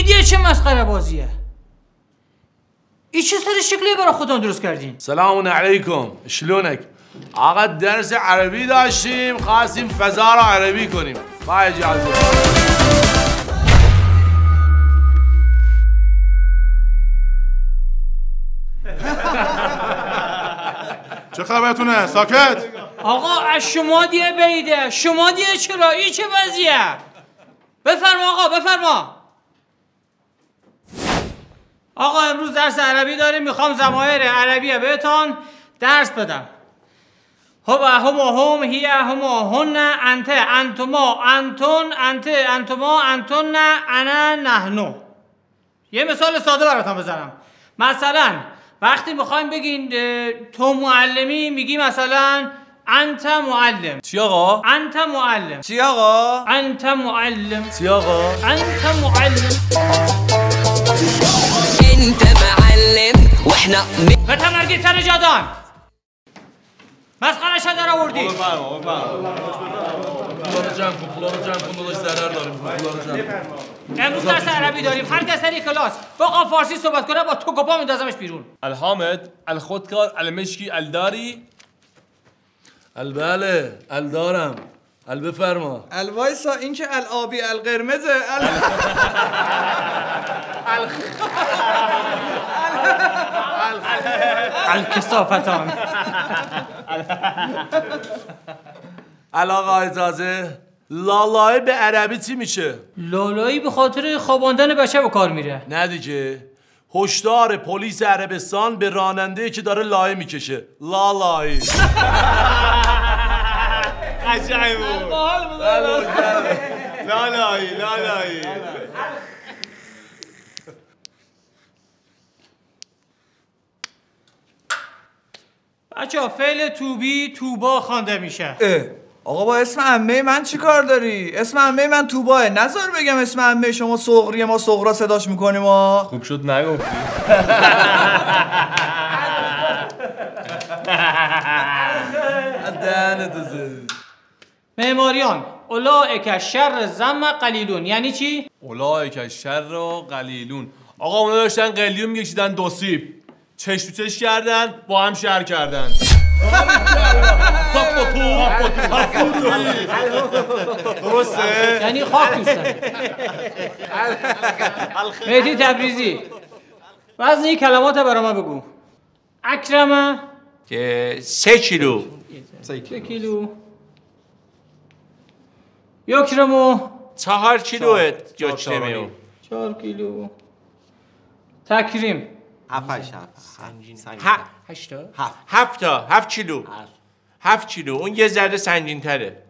دیگه چه مسخره بازیه؟ این چه سر شکلی برای خودتون درست کردین؟ سلام علیکم، شلونک؟ آقا درس عربی داشتیم، خواستیم فضا رو عربی کنیم. با اجازه. چه خبرتونه؟ ساکت! آقا از شما دیگه بعیده، شما دیگه چرا؟ این چه وضعیه؟ بفرما آقا، بفرما. آقا امروز درس عربی داریم، میخوام ضمایر عربی بهتون درس بدم. هو هم هی هم هن انت انتما انتون انت انتما انتن انا نحنو. یه مثال ساده براتون بزنم. مثلا وقتی میخوایم بگین تو معلمی، میگی مثلا انت معلم. چی آقا؟ انت معلم. چی آقا؟ انت معلم. چی آقا؟ انت معلم. انت معلم واحنا بتمرگی تر جادان مسخره شده را وردی. بفرما پولا رو جمع کن، پولا رو جمع کن، داداش ضرر داریم، پولا رو جمع کن. امروز درس عربی داریم، هر کس در کلاس با فارسی صحبت کنه با تو گپا میندازمش بیرون. الحامد، الخودکار، المشکی، الداری. البله، الدارم. البفرما. الوایسا این که الابی القرمزه الکسافتان. آقا اجازه. لالای به عربی چی میشه؟ لالایی به خاطر خواباندن بچه به کار میره. نه دیگه. هشدار پلیس عربستان به راننده که داره لایه میکشه. لالایی. قشنگ بود. لالایی. بچه ها فعل توبی توبا خوانده میشه. آقا با اسم عمه من چی کار داری؟ اسم عمه من توباه. نذار بگم اسم عمه شما صغریه، ما صغرا صداش میکنیم ها. خوب شد نگفتی. دهنتو زدی. معماریان اولئک شر زم قلیلون یعنی چی؟ اولئک شر و قلیلون. آقا اونا داشتن قلیون میکشیدن دو سیب، چش تو چش کردن، با هم شر کردن. درسته؟ یعنی خاک دوستن. مهدی تبریزی وزن این کلمات برای ما بگو. اکرمه که 3 کیلو. 3 کیلو. یکرمو 4 کیلو یکرمو. 4 کیلو. تکریم 7 کیلو. 7 کیلو. اون یه ذره سنگین تره.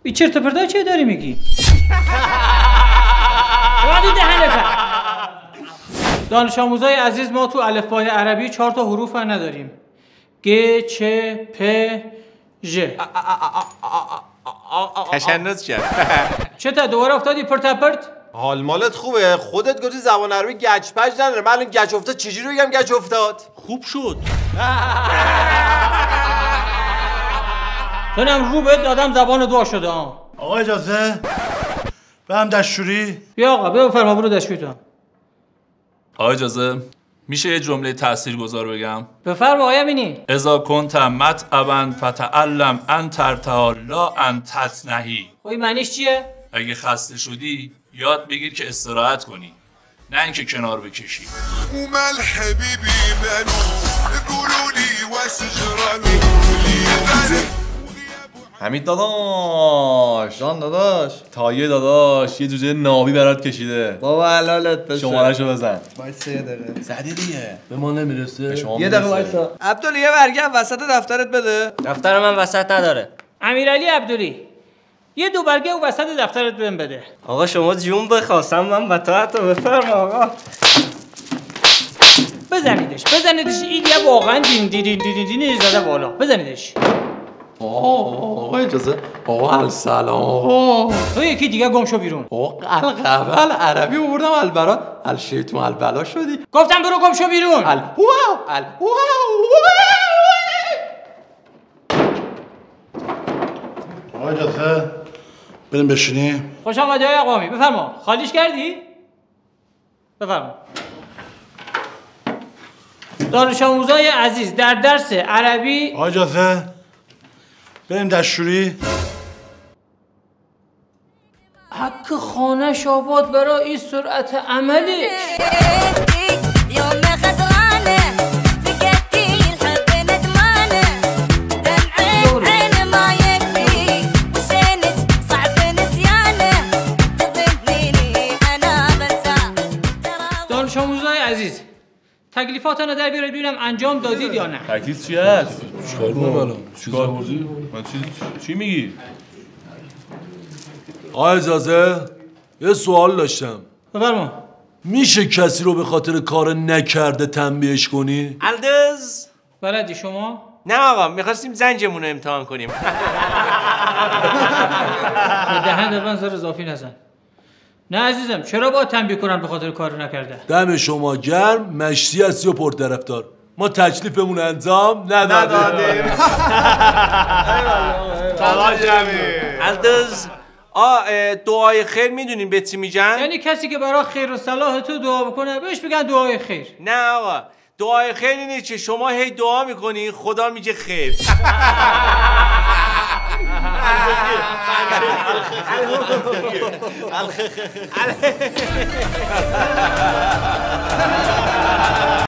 بی چرت و پرتا چه داری میگی؟ وادی دهنت. دانش آموزای عزیز، ما تو الفبای عربی 4 تا حروف نداریم. گ، چ، پ، ژ. تشنج کرد. چطور دوباره افتادی پرت؟ حال مالت خوبه؟ خودت گفتی زبان عربی گچ پچ نداره. من الان گچ افتاد چجوری بگم گچ افتاد؟ خوب شد. تونم رو بهت دادم زبان دعا شده ها. آقا اجازه به هم دستشوری. بیا آقا بفرما برو دستشویی تو. آقا اجازه میشه یه جمله تاثیرگذار بگم؟ بفرما آقا امینی. اذا كنت متعبا فتعلم ان ترتاح لا ان تتنهی. خب این معنیش چیه؟ اگه خسته شدی یاد بگیر که استراحت کنی، نه اینکه کنار بکشی. ومال حبيبي مالو قولوا لي واش جرالو. حمید داداش، جان داداش، تایه داداش، یه جوجه نابی برات کشیده. بابا حلالت بشه. شماره‌شو بزن. وایسا یه دقیقه. زدی دیگه. به ما نمیرسه. به شما یه دقیقه میرسه. وایسا. عبدال یه برگه وسط دفترت بده. دفتر من وسط نداره. امیرعلی عبدلی یه 2 برگه و وسط دفترت بهم بده. آقا شما جون بخواستم من بطاعت رو بفرما آقا. بزنیدش این یه واقعا دین زده بالا. بزنیدش. آقا اجازه. آقا السلام. تو یکی دیگه گم شو بیرون. آقا قبل عربی آوردم البرا. الشیطون البلا شدی. گفتم برو گم شو بیرون. آقا اجازه بریم بشینیم. خوش آمدی آقای اقوامی. بفرما. خالیش کردی؟ بفرما. دانش آموزای عزیز در درس عربی. آقا اجازه بریم دستشویی. حق خانه آباد برای این سرعت عملی. دانش آموزای عزیز تکلیفاتون رو در بیارید ببینم انجام دادید یا نه. تکلیف چی هست؟ چیکار کنم الان؟ چیکار کنی؟ من چی میگی؟ آقا اجازه یه سوال داشتم. بفرما. میشه کسی رو به خاطر کار نکرده تنبیهش کنی؟ الدز بلدی شما؟ نه آقا میخواستیم زنجمون رو امتحان کنیم. به دهن من زر اضافی نزن. نه عزیزم چرا باید تنبیه کنم به خاطر کار نکرده؟ دم شما گرم، مشتی هستی و پرطرفدار. ما تکلیفمون انجام ندادیم. الدز دعای خیر میدونین به چی میگن؟ یعنی کسی که برای خیر و صلاح تو دعا بکنه بهش بگن دعای خیر. نه آقا دعای خیر اینه که شما هی دعا میکنی خدا میگه خیر.